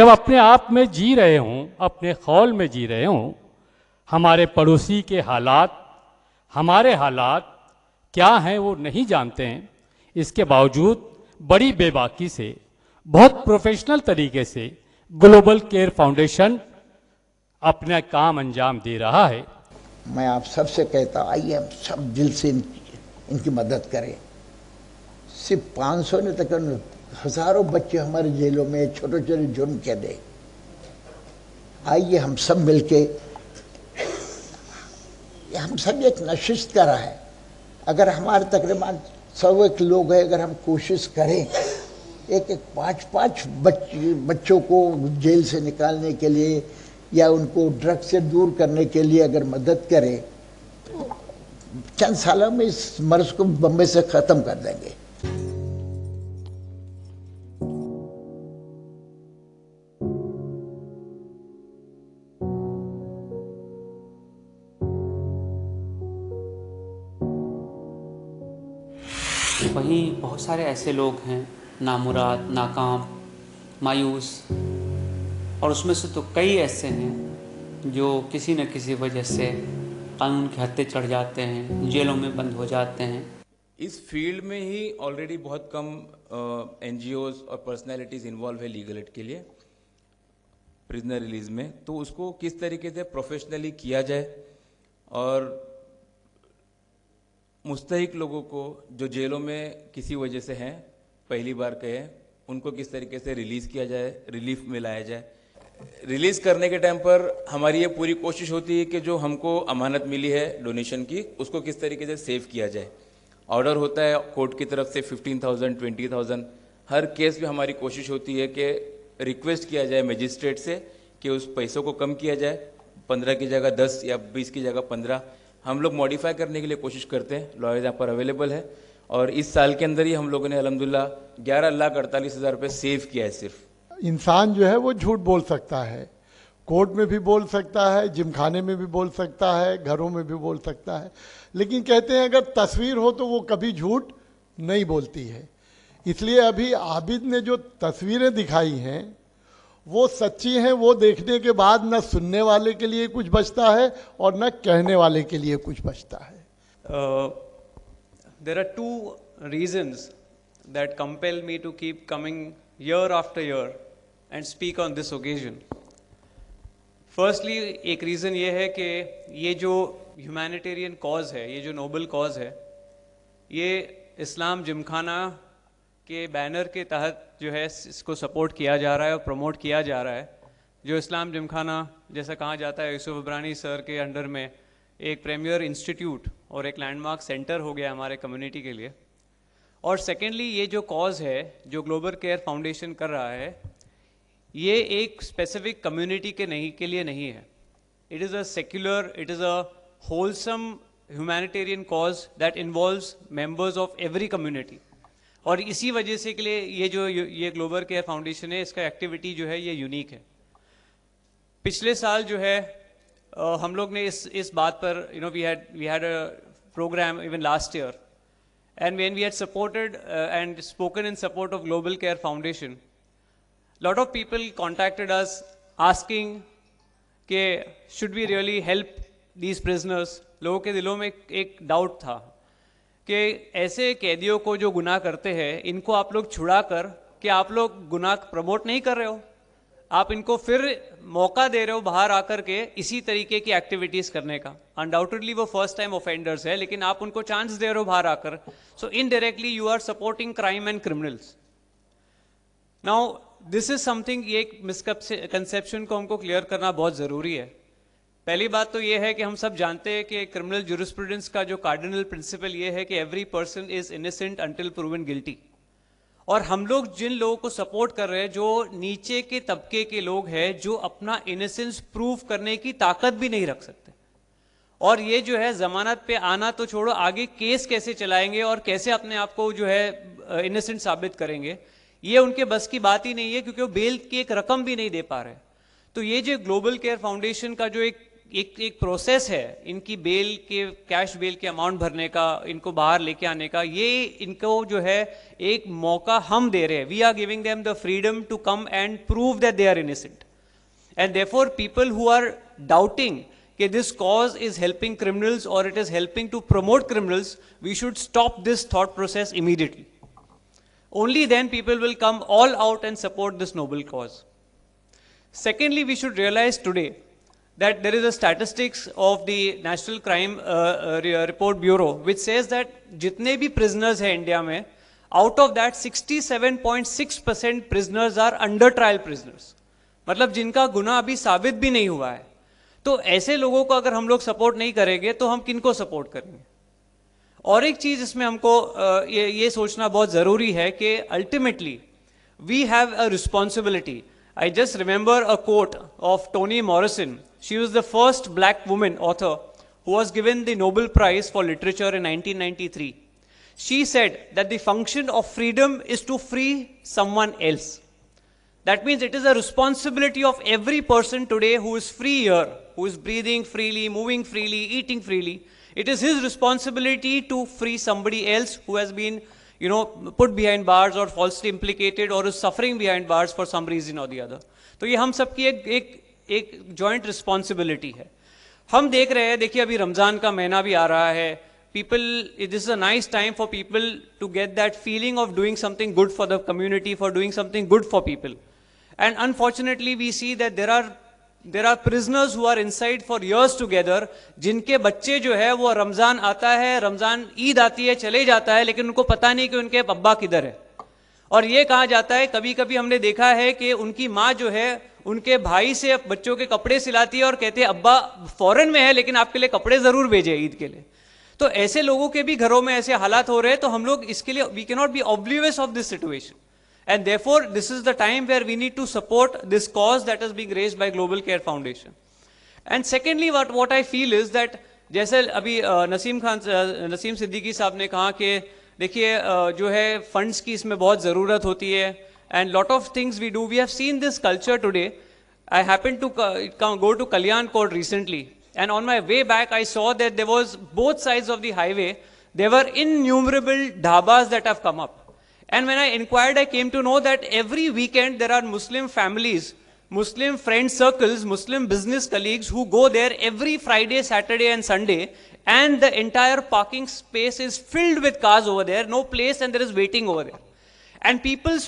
जब अपने आप में जी रहे हों, अपने खौल में जी रहे हों, हमारे पड़ोसी के हालात, हमारे हालात क्या हैं वो नहीं जानते हैं, इसके बावजूद बड़ी बेबाकी से, बहुत प्रोफेशनल तरीके से ग्लोबल केयर फाउंडेशन अपना काम अंजाम दे रहा है। मैं आप सबसे कहता हूँ, आइए हम सब दिल से इनकी मदद करें। सिर्फ 500 ने तक हजारों बच्चे हमारे जेलों में छोटे छोटे जुर्म के दे। आइए हम सब मिलके, हम सब एक नशिस्त करा है। अगर हमारे तकरीबन 100 लोग हैं, अगर हम कोशिश करें एक 5-5 बच्चों को जेल से निकालने के लिए या उनको ड्रग से दूर करने के लिए अगर मदद करें, तो चंद सालों में इस मर्ज को बम्बई से ख़त्म कर देंगे। वहीं बहुत सारे ऐसे लोग हैं नामुराद, नाकाम, मायूस, और उसमें से तो कई ऐसे हैं जो किसी न किसी वजह से कानून के हत्थे चढ़ जाते हैं, जेलों में बंद हो जाते हैं। इस फील्ड में ही ऑलरेडी बहुत कम NGOs और पर्सनैलिटीज़ इन्वॉल्व है लीगल एड के लिए प्रिजनर रिलीज में। तो उसको किस तरीके से प्रोफेशनली किया जाए और मुस्तहिक लोगों को जो जेलों में किसी वजह से हैं, पहली बार के हैं, उनको किस तरीके से रिलीज़ किया जाए, रिलीफ में लाया जाए। रिलीज़ करने के टाइम पर हमारी ये पूरी कोशिश होती है कि जो हमको अमानत मिली है डोनेशन की, उसको किस तरीके से सेव किया जाए। ऑर्डर होता है कोर्ट की तरफ से 15,000, 20,000। हर केस में हमारी कोशिश होती है कि रिक्वेस्ट किया जाए मजिस्ट्रेट से कि उस पैसों को कम किया जाए, 15 की जगह 10 या 20 की जगह 15। हम लोग मॉडिफाई करने के लिए कोशिश करते हैं, लॉयर यहाँ पर अवेलेबल है। और इस साल के अंदर ही हम लोगों ने अल्हम्दुलिल्लाह 11,48,000 रुपये सेव किया है। सिर्फ इंसान जो है वो झूठ बोल सकता है, कोर्ट में भी बोल सकता है, जिमखाने में भी बोल सकता है, घरों में भी बोल सकता है, लेकिन कहते हैं अगर तस्वीर हो तो वो कभी झूठ नहीं बोलती है। इसलिए अभी आबिद ने जो तस्वीरें दिखाई हैं वो सच्ची हैं। वो देखने के बाद न सुनने वाले के लिए कुछ बचता है और न कहने वाले के लिए कुछ बचता है। There are two reasons that compel me to keep coming year after year and speak on this occasion. Firstly, एक रीज़न ये है कि ये जो ह्यूमैनिटेरियन कॉज है, ये जो नोबल कॉज है, ये इस्लाम जिमखाना के बैनर के तहत जो है इसको सपोर्ट किया जा रहा है और प्रमोट किया जा रहा है। जो इस्लाम जिमखाना जैसा कहा जाता है, यूसुफ इब्रानी सर के अंडर में एक प्रीमियर इंस्टीट्यूट और एक लैंडमार्क सेंटर हो गया हमारे कम्युनिटी के लिए। और सेकेंडली, ये जो कॉज है जो ग्लोबल केयर फाउंडेशन कर रहा है, ये एक स्पेसिफिक कम्युनिटी के लिए नहीं है। It is a secular, it is a wholesome humanitarian cause that involves members of every community. और इसी वजह से के लिए ये ग्लोबल केयर फाउंडेशन है, इसका एक्टिविटी जो है ये यूनिक है। पिछले साल जो है हम लोग ने इस बात पर we had a programme even last year, and when we had supported and spoken in support of global care foundation, lot of people contacted us asking कि should we really help these prisoners. लोगों के दिलों में एक doubt था कि ऐसे कैदियों को जो गुनाह करते हैं, इनको आप लोग छुड़ा कर कि आप लोग गुनाह प्रमोट नहीं कर रहे हो, आप इनको फिर मौका दे रहे हो बाहर आकर के इसी तरीके की एक्टिविटीज़ करने का। अनडाउटेडली वो फर्स्ट टाइम ऑफेंडर्स है, लेकिन आप उनको चांस दे रहे हो बाहर आकर। So indirectly you are supporting crime and criminals. Now this is something, ये एक मिसकंसेप्शन को हमको क्लियर करना बहुत ज़रूरी है। पहली बात तो ये है कि हम सब जानते हैं कि क्रिमिनल ज्यूरिस्प्रूडेंस का जो कार्डिनल प्रिंसिपल ये है कि every person is innocent until proven guilty. और हम लोग जिन लोगों को सपोर्ट कर रहे हैं, जो नीचे के तबके के लोग हैं, जो अपना इनोसेंस प्रूव करने की ताकत भी नहीं रख सकते, और ये जो है जमानत पे आना तो छोड़ो, आगे केस कैसे चलाएंगे और कैसे अपने आप को जो है इनोसेंट साबित करेंगे, ये उनके बस की बात ही नहीं है, क्योंकि वो बेल की एक रकम भी नहीं दे पा रहे। तो ये जो ग्लोबल केयर फाउंडेशन का जो एक एक प्रोसेस है इनकी बेल के, कैश बेल के अमाउंट भरने का, इनको बाहर लेके आने का, ये इनको जो है एक मौका हम दे रहे हैं. We are giving them the freedom to come and prove that they are innocent. And therefore people who are doubting कि this cause is helping criminals or it is helping to promote criminals, we should stop this thought process immediately. Only then people will come all out and support this noble cause. Secondly, we should realize today that there is a statistics of the National Crime Report Bureau which says that jitne bhi prisoners hai India mein, out of that 67.6% prisoners are under trial prisoners. मतलब जिनका गुनाह अभी साबित भी नहीं हुआ है. तो ऐसे लोगों को अगर हम लोग सपोर्ट नहीं करेंगे तो हम किनको सपोर्ट करेंगे. और एक चीज इसमें हमको ये सोचना बहुत जरूरी है कि ultimately we have a responsibility. I just remember a quote of Toni Morrison. She was the first black woman author who was given the Nobel prize for literature in 1993. She said that the function of freedom is to free someone else. That means it is a responsibility of every person today who is free here, who is breathing freely, moving freely, eating freely. It is his responsibility to free somebody else who has been, put behind bars or falsely implicated or is suffering behind bars for some reason or the other. तो ये हम सबकी एक joint responsibility है. हम देख रहे हैं, देखिए अभी रमजान का महीना भी आ रहा है. This is a nice time for people to get that feeling of doing something good for the community, for doing something good for people. And unfortunately, we see that there are prisoners who are inside for years together, जिनके बच्चे जो है वो रमजान आता है, रमजान ईद आती है, चले जाता है, लेकिन उनको पता नहीं कि उनके अब्बा किधर है. और ये कहा जाता है, कभी कभी हमने देखा है कि उनकी माँ जो है उनके भाई से बच्चों के कपड़े सिलाती है और कहते हैं अब्बा फॉरेन में है लेकिन आपके लिए कपड़े जरूर भेजे ईद के लिए. तो ऐसे लोगों के भी घरों में ऐसे हालात हो रहे हैं. तो हम लोग इसके लिए we can not be oblivious of this situation. And therefore, this is the time where we need to support this cause that is being raised by Global Care Foundation. And secondly, what I feel is that जैसे अभी नसीम सिद्दीकी साहब ने कहा कि देखिए जो है funds की इसमें बहुत ज़रूरत होती है. And lot of things we do. We have seen this culture today. I happened to go to Kalyan Court recently. And on my way back, I saw that there was both sides of the highway. There were innumerable dhabas that have come up. And when I inquired, I came to know that every weekend there are Muslim families, Muslim friend circles, Muslim business colleagues who go there every Friday, Saturday and Sunday, and the entire parking space is filled with cars over there, no place, and there is waiting over there. And people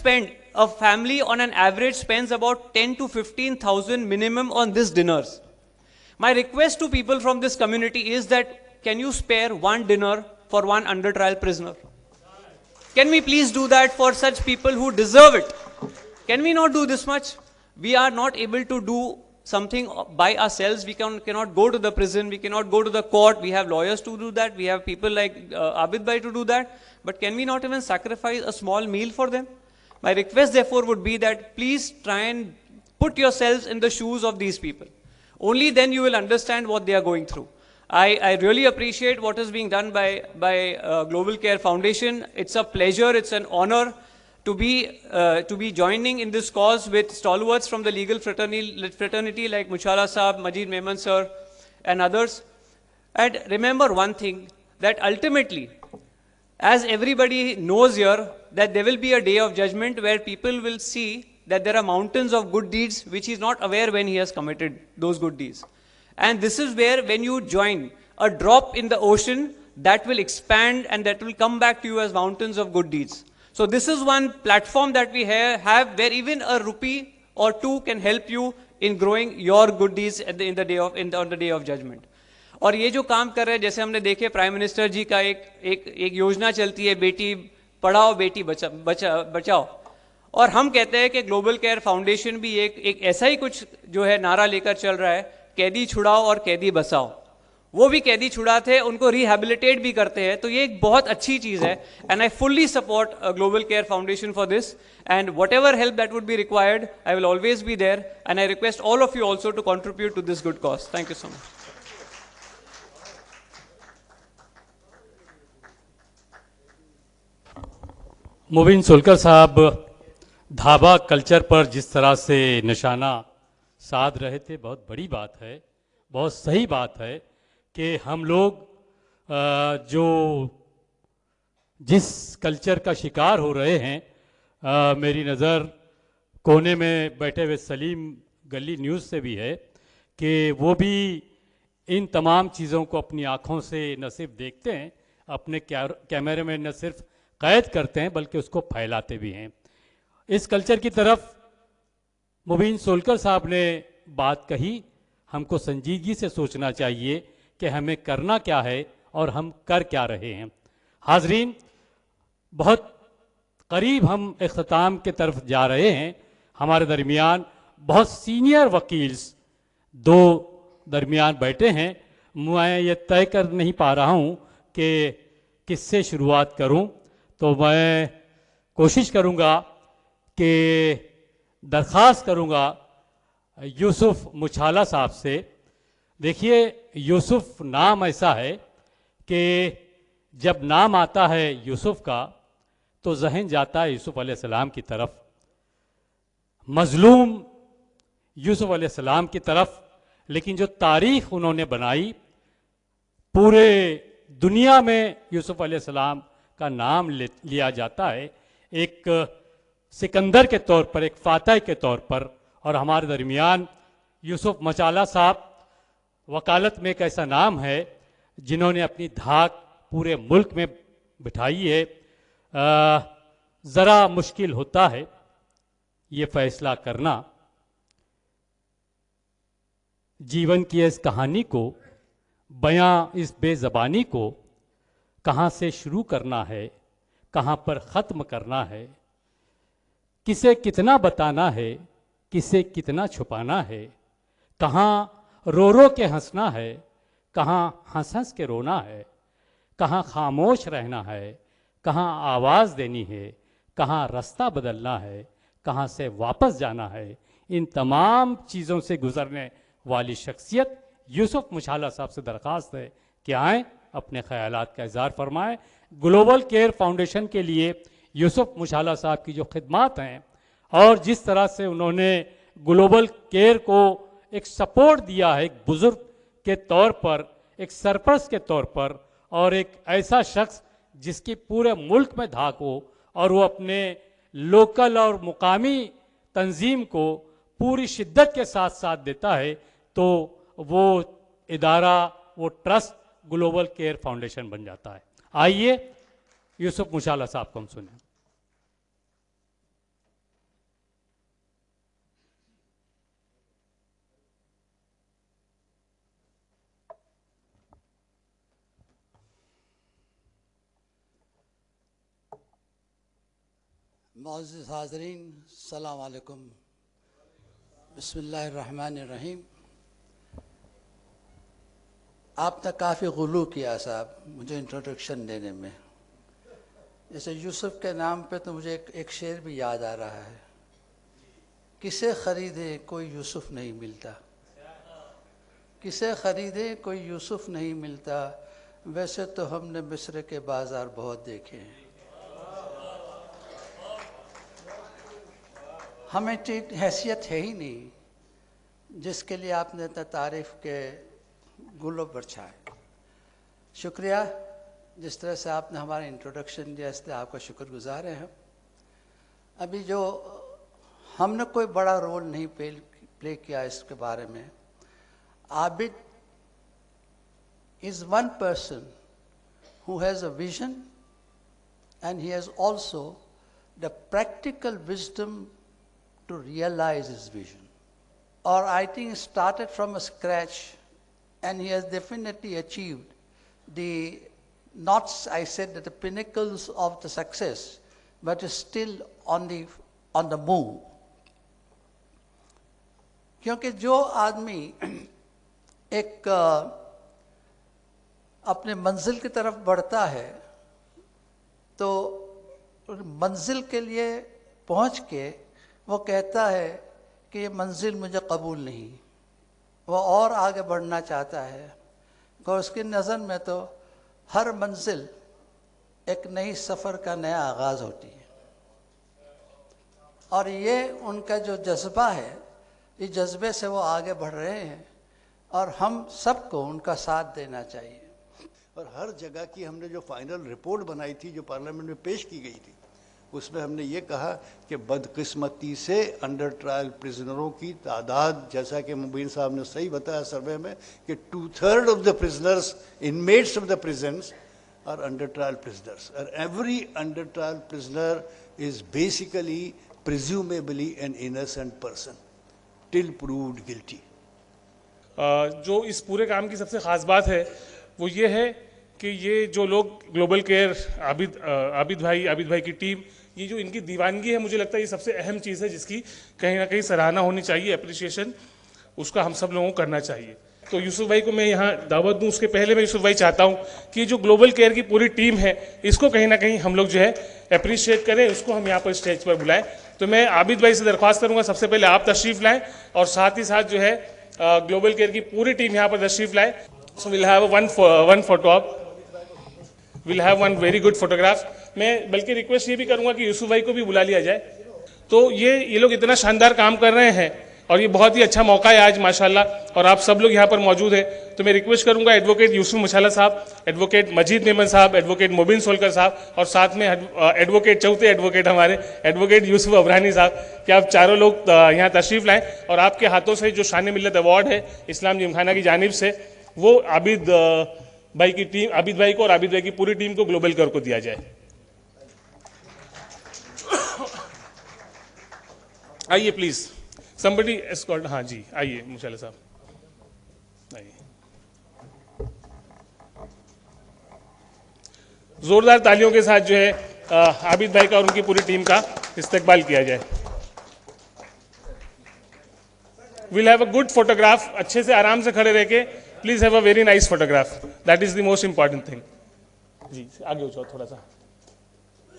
a family on an average spends about 10 to 15,000 minimum on these dinners. My request to people from this community is that can you spare one dinner for one under trial prisoner? Can we please do that for such people who deserve it? Can we not do this much? We are not able to do something by ourselves. We cannot go to the prison. We cannot go to the court. We have lawyers to do that. We have people like Abid Bhai to do that. But can we not even sacrifice a small meal for them? My request therefore would be that please try and put yourselves in the shoes of these people. Only then you will understand what they are going through. I really appreciate what is being done by Global Care Foundation. It's a pleasure, it's an honor to be joining in this cause with stalwarts from the legal fraternity like Mushala Saab, Majid Memon sir, and others. And remember one thing, that ultimately, as everybody knows here, that there will be a day of judgment where people will see that there are mountains of good deeds which he is not aware when he has committed those good deeds. And this is where when you join a drop in the ocean, that will expand and that will come back to you as mountains of good deeds. So this is one platform that we have where even a rupee or two can help you in growing your good deeds on the day of judgment. और ये जो काम कर रहे हैं, जैसे हमने देखे प्राइम मिनिस्टर जी का एक योजना चलती है, बेटी पढ़ाओ बेटी बचाओ, और हम कहते हैं कि ग्लोबल केयर फाउंडेशन भी एक ऐसा ही कुछ जो है नारा लेकर चल रहा है, कैदी छुड़ाओ और कैदी बचाओ. वो भी कैदी छुड़ाते हैं, उनको रिहैबिलिटेट भी करते हैं. तो ये एक बहुत अच्छी चीज़ है. And I fully support global care foundation for this, and whatever help that would be required, I will always be there, and I request all of you also to contribute to this good cause. Thank you so much. Mubeen Solkar साहब dhaba culture पर जिस तरह से निशाना साध रहे थे, बहुत बड़ी बात है. बहुत सही बात है कि हम लोग जो जिस कल्चर का शिकार हो रहे हैं, मेरी नज़र कोने में बैठे हुए सलीम गली न्यूज़ से भी है कि वो भी इन तमाम चीज़ों को अपनी आँखों से न सिर्फ देखते हैं, अपने कैमरे में न सिर्फ कैद करते हैं बल्कि उसको फैलाते भी हैं। इस कल्चर की तरफ मुबीन सोलकर साहब ने बात कही, हमको संजीदगी से सोचना चाहिए कि हमें करना क्या है और हम कर क्या रहे हैं। हाजरीन, बहुत करीब हम इख्तिताम के तरफ जा रहे हैं। हमारे दरमियान बहुत सीनियर वकील्स दो दरमियान बैठे हैं। मैं ये तय कर नहीं पा रहा हूँ कि किससे शुरुआत करूँ, तो मैं कोशिश करूँगा कि दरख्वास्त करूँगा यूसुफ मुछाला साहब से। देखिए, यूसुफ नाम ऐसा है कि जब नाम आता है यूसुफ का तो जहन जाता है यूसुफ अलैहिस्सलाम की तरफ, मजलूम यूसुफ अलैहिस्सलाम की तरफ। लेकिन जो तारीख उन्होंने बनाई, पूरे दुनिया में यूसुफ अलैहिस्सलाम का नाम लिया जाता है, एक सिकंदर के तौर पर, एक फातह के तौर पर। और हमारे दरमियान यूसुफ मचाला साहब वकालत में एक ऐसा नाम है जिन्होंने अपनी धाक पूरे मुल्क में बिठाई है। ज़रा मुश्किल होता है ये फैसला करना, जीवन की इस कहानी को, बयां इस बेज़बानी को कहाँ से शुरू करना है, कहाँ पर ख़त्म करना है, किसे कितना बताना है, किसे कितना छुपाना है, कहाँ रो रो के हंसना है, कहाँ हंस हंस के रोना है, कहाँ खामोश रहना है, कहाँ आवाज़ देनी है, कहाँ रास्ता बदलना है, कहाँ से वापस जाना है। इन तमाम चीज़ों से गुज़रने वाली शख्सियत यूसुफ मुछाला साहब से दरख्वास्त है कि आएँ, अपने ख़यालात का इज़हार फरमाएँ। ग्लोबल केयर फाउंडेशन के लिए यूसुफ मुछाला साहब की जो खिदमात हैं और जिस तरह से उन्होंने ग्लोबल केयर को एक सपोर्ट दिया है, एक बुज़ुर्ग के तौर पर, एक सरपरस्त के तौर पर, और एक ऐसा शख्स जिसकी पूरे मुल्क में धाक हो और वो अपने लोकल और मुकामी तंजीम को पूरी शिद्दत के साथ साथ देता है, तो वो इदारा, वो ट्रस्ट ग्लोबल केयर फाउंडेशन बन जाता है। आइए यूसुफ मुछाला साहब को हम सुनें। मुअज़्ज़िज़ हाज़रीन, अस्सलाम वालेकुम, बिस्मिल्लाहिर्रहमानिर्रहीम। आपने काफ़ी गुलू किया साहब मुझे इंट्रोडक्शन देने में। जैसे यूसुफ के नाम पे तो मुझे एक शेर भी याद आ रहा है, किसे ख़रीदे कोई यूसुफ नहीं मिलता, किसे ख़रीदे कोई यूसुफ नहीं मिलता, वैसे तो हमने मिस्र के बाज़ार बहुत देखे हैं। हमें हैसियत है ही नहीं जिसके लिए आपने इतना तारीफ़ के गुलो बरछाए। शुक्रिया, जिस तरह से आपने हमारा इंट्रोडक्शन दिया, इसलिए आपका शुक्रगुजार हैं हम। अभी जो हमने कोई बड़ा रोल नहीं प्ले किया इसके बारे में। Abid is one person who has a vision and he has also the practical wisdom to realize his vision. Or I think he started from a scratch and he has definitely achieved the, not I said that the pinnacles of the success, but is still on the move. क्योंकि जो आदमी एक अपने मंजिल की तरफ बढ़ता है तो मंजिल के लिए पहुंच के वो कहता है कि ये मंजिल मुझे कबूल नहीं, वो और आगे बढ़ना चाहता है। और उसकी नज़र में तो हर मंजिल एक नई सफ़र का नया आगाज़ होती है। और ये उनका जो जज्बा है, इस जज्बे से वो आगे बढ़ रहे हैं और हम सबको उनका साथ देना चाहिए। और हर जगह की हमने जो फाइनल रिपोर्ट बनाई थी, जो पार्लियामेंट में पेश की गई थी, उसमें हमने ये कहा कि बदकिस्मती से अंडर ट्रायल प्रिजनरों की तादाद, जैसा कि मुबीन साहब ने सही बताया सर्वे में, कि 2/3 of the prisoners, inmates of the prisons are under trial prisoners, और every under trial prisoner is basically presumably an innocent person till proved guilty. जो इस पूरे काम की सबसे ख़ास बात है वो ये है कि ये जो लोग ग्लोबल केयर, आबिद भाई की टीम, ये जो इनकी दीवानगी है, मुझे लगता है ये सबसे अहम चीज़ है जिसकी कहीं ना कहीं सराहना होनी चाहिए, अप्रिसिएशन उसका हम सब लोगों को करना चाहिए। तो यूसुफ भाई को मैं यहाँ दावत दूँ, उसके पहले मैं यूसुफ भाई चाहता हूँ कि जो ग्लोबल केयर की पूरी टीम है इसको कहीं ना कहीं हम लोग जो है अप्रिशिएट करें, उसको हम यहाँ पर स्टेज पर बुलाएं। तो मैं आबिद भाई से दरख्वास्त करूँगा सबसे पहले आप तशरीफ़ लाएँ और साथ ही साथ जो है ग्लोबल केयर की पूरी टीम यहाँ पर तशरीफ़ लाए। So will have one photo op, will have one very good photograph. मैं बल्कि रिक्वेस्ट ये भी करूँगा कि यूसुफ भाई को भी बुला लिया जाए। तो ये लोग इतना शानदार काम कर रहे हैं और ये बहुत ही अच्छा मौका है आज माशाल्लाह, और आप सब लोग यहाँ पर मौजूद हैं। तो मैं रिक्वेस्ट करूँगा एडवोकेट यूसुफ मशाला साहब, एडवोकेट मजीद मेमन साहब, एडवोकेट मुबिन सोलकर साहब और साथ में एडवोकेट, चौथे एडवोकेट हमारे एडवोकेट यूसुफ अबरानी साहब, कि आप चारों लोग यहाँ तशरीफ़ लाएँ और आपके हाथों से जो शान मिल्लत अवार्ड है इस्लाम जिमखाना की जानिब से, वो आबिद भाई की टीम, आबिद भाई को और आबिद भाई की पूरी टीम को ग्लोबल केयर को दिया जाए। आइए प्लीज somebody escort, हाँ जी आइए मुशाला साहब आइए। जोरदार तालियों के साथ जो है आबिद भाई का और उनकी पूरी टीम का इस्तकबाल किया जाए। Will have a good photograph, अच्छे से आराम से खड़े रह के please have a very nice photograph, that is the most important thing. जी आगे हो जाओ, थोड़ा सा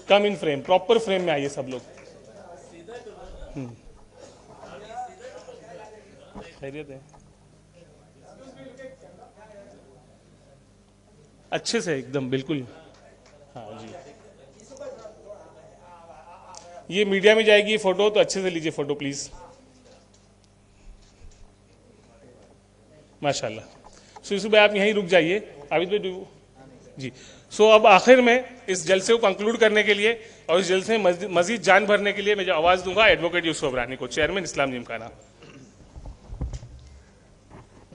come in frame, proper frame में आइए सब लोग। खैरियत है, अच्छे से एकदम बिल्कुल, हाँ जी। ये मीडिया में जाएगी फोटो, तो अच्छे से लीजिए फोटो प्लीज, माशाल्लाह। सो यूसुफ भाई आप यहीं रुक जाइए, आबिद भाई जी। सो अब आखिर में इस जलसे को कंक्लूड करने के लिए और इस जलसे में मजीद जान भरने के लिए मैं जो आवाज़ दूंगा एडवोकेट यूसुफ अबरानी को, चेयरमैन इस्लाम जिमखाना।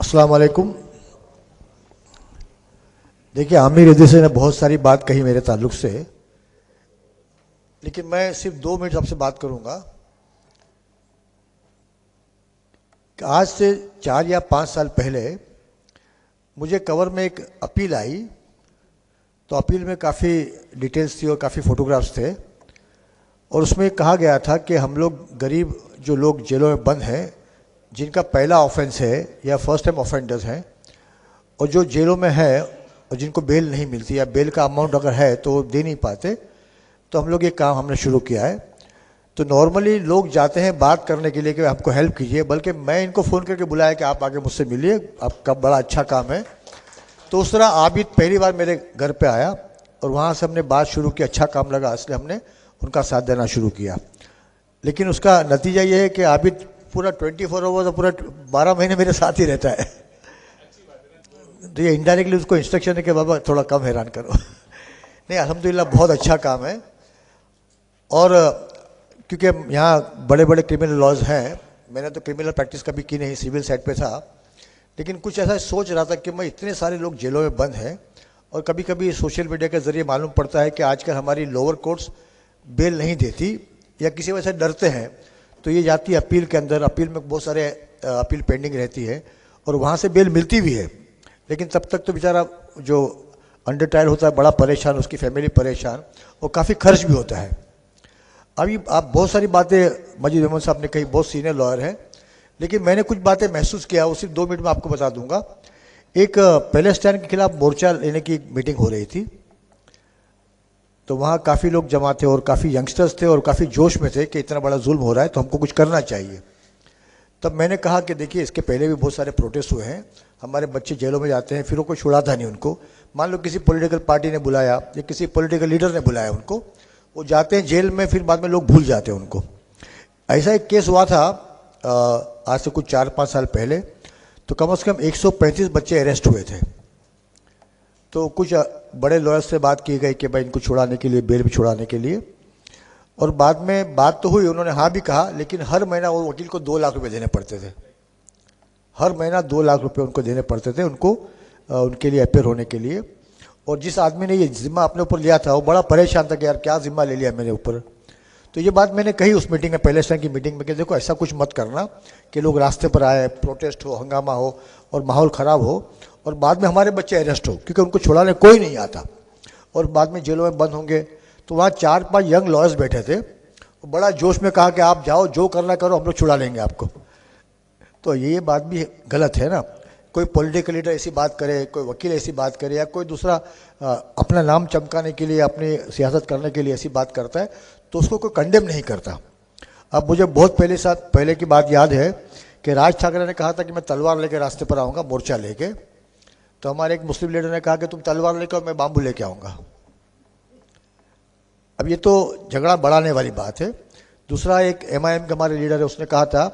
अस्सलाम वालेकुम। देखिए आमिर रज़ी ने बहुत सारी बात कही मेरे ताल्लुक से, लेकिन मैं सिर्फ 2 मिनट आपसे बात करूंगा। कि आज से 4 या 5 साल पहले मुझे कवर में एक अपील आई, तो अपील में काफ़ी डिटेल्स थी और काफ़ी फ़ोटोग्राफ्स थे, और उसमें कहा गया था कि हम लोग गरीब जो लोग जेलों में बंद हैं, जिनका पहला ऑफेंस है या फर्स्ट टाइम ऑफेंडर्स हैं, और जो जेलों में है और जिनको बेल नहीं मिलती या बेल का अमाउंट अगर है तो वो दे नहीं पाते, तो हम लोग ये काम हमने शुरू किया है। तो नॉर्मली लोग जाते हैं बात करने के लिए कि हमको हेल्प कीजिए, बल्कि मैं इनको फ़ोन करके बुलाया कि आप आके मुझसे मिलिए, आपका बड़ा अच्छा काम है। तो उस तरह आबिद पहली बार मेरे घर पे आया और वहाँ से हमने बात शुरू की, अच्छा काम लगा, इसलिए हमने उनका साथ देना शुरू किया। लेकिन उसका नतीजा ये है कि आबिद पूरा 24 आवर्स, पूरा 12 महीने मेरे साथ ही रहता है। तो ये इनडायरेक्टली उसको इंस्ट्रक्शन है कि बाबा थोड़ा कम हैरान करो। नहीं, अल्हम्दुलिल्लाह बहुत अच्छा काम है। और क्योंकि यहाँ बड़े बड़े क्रिमिनल लॉज हैं, मैंने तो क्रिमिनल प्रैक्टिस कभी की नहीं, सिविल साइड पे था, लेकिन कुछ ऐसा सोच रहा था कि मैं इतने सारे लोग जेलों में बंद हैं, और कभी कभी सोशल मीडिया के ज़रिए मालूम पड़ता है कि आजकल हमारी लोअर कोर्ट्स बेल नहीं देती या किसी वजह से डरते हैं, तो ये जाती है अपील के अंदर। अपील में बहुत सारे अपील पेंडिंग रहती है और वहाँ से बेल मिलती भी है, लेकिन तब तक तो बेचारा जो अंडर ट्रायल होता है बड़ा परेशान, उसकी फैमिली परेशान, और काफ़ी खर्च भी होता है। अभी आप बहुत सारी बातें मजीद मेमन साहब ने कही, बहुत सीनियर लॉयर हैं, लेकिन मैंने कुछ बातें महसूस किया, वो सिर्फ 2 मिनट में आपको बता दूंगा। एक पैलेस्टाइन के खिलाफ मोर्चा लेने की मीटिंग हो रही थी, तो वहाँ काफ़ी लोग जमा थे और काफ़ी यंगस्टर्स थे और काफ़ी जोश में थे कि इतना बड़ा जुल्म हो रहा है तो हमको कुछ करना चाहिए। तब मैंने कहा कि देखिए इसके पहले भी बहुत सारे प्रोटेस्ट हुए हैं, हमारे बच्चे जेलों में जाते हैं, फिर वो कोई छुड़ाता नहीं उनको। मान लो किसी पॉलिटिकल पार्टी ने बुलाया या किसी पॉलिटिकल लीडर ने बुलाया उनको, वो जाते हैं जेल में, फिर बाद में लोग भूल जाते हैं उनको। ऐसा एक केस हुआ था आज से कुछ 4-5 साल पहले। तो कम से कम 135 बच्चे अरेस्ट हुए थे। तो कुछ बड़े लॉयर्स से बात की गई कि भाई इनको छुड़ाने के लिए, बेल भी छुड़ाने के लिए, और बाद में बात तो हुई, उन्होंने हाँ भी कहा, लेकिन हर महीना वो वकील को 2 लाख रुपए देने पड़ते थे। हर महीना 2 लाख रुपए उनको देने पड़ते थे, उनको उनके लिए अपेयर होने के लिए। और जिस आदमी ने ये जिम्मा अपने ऊपर लिया था वो बड़ा परेशान था कि यार क्या जिम्मा ले लिया मेरे ऊपर। तो ये बात मैंने कही उस मीटिंग में, पहले से की मीटिंग में, कि देखो ऐसा कुछ मत करना कि लोग रास्ते पर आए, प्रोटेस्ट हो, हंगामा हो और माहौल ख़राब हो और बाद में हमारे बच्चे अरेस्ट हो, क्योंकि उनको छुड़ाने कोई नहीं आता और बाद में जेलों में बंद होंगे। तो वहाँ 4-5 यंग लॉयर्स बैठे थे, बड़ा जोश में कहा कि आप जाओ, जो करना करो, हम लोग छुड़ा लेंगे आपको। तो ये बात भी गलत है ना। कोई पॉलिटिकल लीडर ऐसी बात करे, कोई वकील ऐसी बात करे, या कोई दूसरा अपना नाम चमकाने के लिए, अपनी सियासत करने के लिए ऐसी बात करता है, तो उसको कोई कंडेम नहीं करता। अब मुझे बहुत पहले की बात याद है कि राज ठाकरे ने कहा था कि मैं तलवार लेके रास्ते पर आऊँगा, मोर्चा लेके। तो हमारे एक मुस्लिम लीडर ने कहा कि तुम तलवार लेके आओ, मैं बाम्बू लेके आऊँगा। अब ये तो झगड़ा बढ़ाने वाली बात है। दूसरा, एक MIM के हमारे लीडर है, उसने कहा था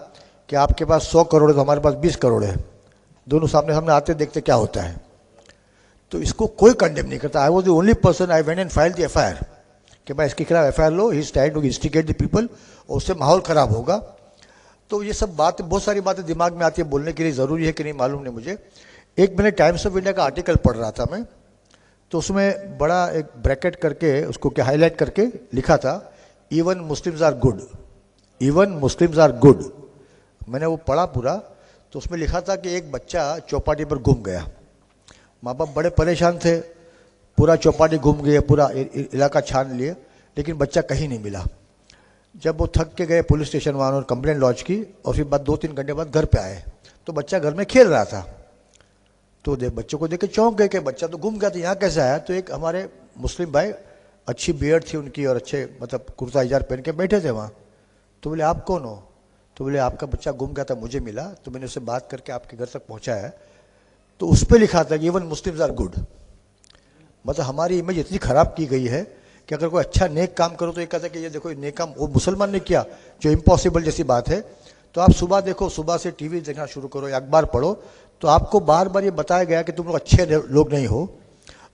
कि आपके पास 100 करोड़ है तो हमारे पास 20 करोड़ है, दोनों सामने सामने आते देखते क्या होता है। तो इसको कोई कंडेम नहीं करता। I was the only person, I went and file the FIR कि भाई इसके खिलाफ FIR लो, he is trying to instigate the people, और उससे माहौल ख़राब होगा। तो ये सब बातें, बहुत सारी बातें दिमाग में आती है, बोलने के लिए ज़रूरी है कि नहीं मालूम नहीं मुझे। एक मैंने टाइम्स ऑफ इंडिया का आर्टिकल पढ़ रहा था मैं, तो उसमें बड़ा एक ब्रैकेट करके उसको क्या हाईलाइट करके लिखा था, even Muslims are good, even Muslims are good. मैंने वो पढ़ा पूरा, तो उसमें लिखा था कि एक बच्चा चौपाटी पर घूम गया, माँ बाप बड़े परेशान थे, पूरा चौपाटी घूम गए, पूरा इलाका छान लिए, लेकिन बच्चा कहीं नहीं मिला। जब वो थक के गए पुलिस स्टेशन, वहाँ उन्होंने कंप्लेंट लॉन्च की और फिर बाद 2-3 घंटे बाद घर पे आए तो बच्चा घर में खेल रहा था। तो बच्चों को देख के चौंक गए कि बच्चा तो घूम गया था, यहाँ कैसे आया। तो एक हमारे मुस्लिम भाई, अच्छी बियर्ड थी उनकी और अच्छे मतलब कुर्ता हिजाब पहन के बैठे थे वहाँ। तो बोले आप कौन हो? तो बोले आपका बच्चा गुम गया था, मुझे मिला, तो मैंने उससे बात करके आपके घर तक पहुँचाया। तो उस पर लिखा था कि इवन मुस्लिम्स आर गुड। मतलब हमारी इमेज इतनी ख़राब की गई है कि अगर कोई अच्छा नेक काम करो तो ये कहता है कि ये देखो नेक काम वो मुसलमान ने किया, जो इम्पॉसिबल जैसी बात है। तो आप सुबह देखो, सुबह से टीवी देखना शुरू करो या अखबार पढ़ो, तो आपको बार बार ये बताया गया कि तुम लोग अच्छे लोग नहीं हो।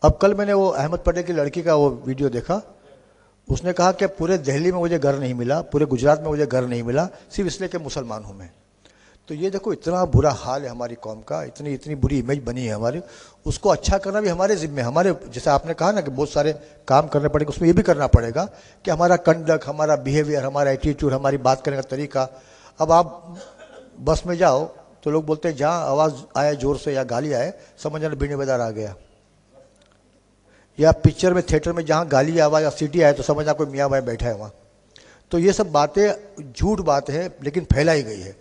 अब कल मैंने वो अहमद पटेल की लड़की का वो वीडियो देखा, उसने कहा कि पूरे दिल्ली में मुझे घर नहीं मिला, पूरे गुजरात में मुझे घर नहीं मिला, सिर्फ इसलिए कि मुसलमान हूँ मैं। तो ये देखो इतना बुरा हाल है हमारी कौम का, इतनी बुरी इमेज बनी है हमारी। उसको अच्छा करना भी हमारे जिम्मे, हमारे जैसे आपने कहा ना कि बहुत सारे काम करने पड़ेंगे, उसमें ये भी करना पड़ेगा कि हमारा कंडक्ट, हमारा बिहेवियर, हमारा एटीट्यूड, हमारी बात करने का तरीका। अब आप बस में जाओ तो लोग बोलते हैं जहाँ आवाज़ आए ज़ोर से या गाली आए समझ जाना बीने बेदार आ गया, या पिक्चर में थिएटर में जहाँ गाली आवाज़ या सीटी आए तो समझना कोई मियाँ भाई बैठा है वहाँ। तो ये सब बातें झूठ बात है, लेकिन फैलाई गई है।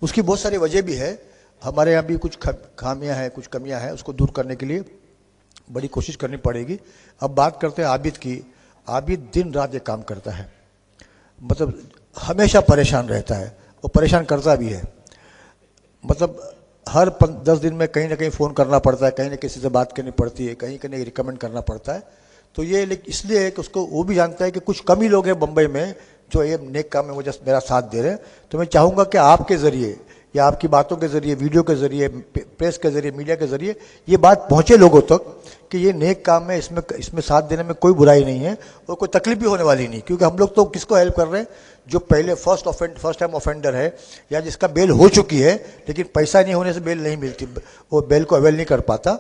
उसकी बहुत सारी वजह भी है, हमारे यहाँ भी कुछ खामियां हैं, कुछ कमियां हैं, उसको दूर करने के लिए बड़ी कोशिश करनी पड़ेगी। अब बात करते हैं आबिद की। आबिद दिन रात ये काम करता है, मतलब हमेशा परेशान रहता है और परेशान करता भी है। मतलब हर 10 दिन में कहीं ना कहीं फ़ोन करना पड़ता है, कहीं ना किसी से बात करनी पड़ती है, कहीं कहीं रिकमेंड करना पड़ता है। तो ये इसलिए है कि उसको वो भी जानता है कि कुछ कम ही लोग हैं बम्बई में जो ये नेक काम में मुझे मेरा साथ दे रहे हैं। तो मैं चाहूँगा कि आपके ज़रिए या आपकी बातों के ज़रिए, वीडियो के ज़रिए, प्रेस के ज़रिए, मीडिया के ज़रिए ये बात पहुँचे लोगों तक कि ये नेक काम में इसमें साथ देने में कोई बुराई नहीं है और कोई तकलीफ भी होने वाली नहीं। क्योंकि हम लोग तो किसको हेल्प कर रहे हैं? जो पहले फर्स्ट टाइम ऑफेंडर है या जिसका बेल हो चुकी है लेकिन पैसा नहीं होने से बेल नहीं मिलती, वो बेल को अवेल नहीं कर पाता।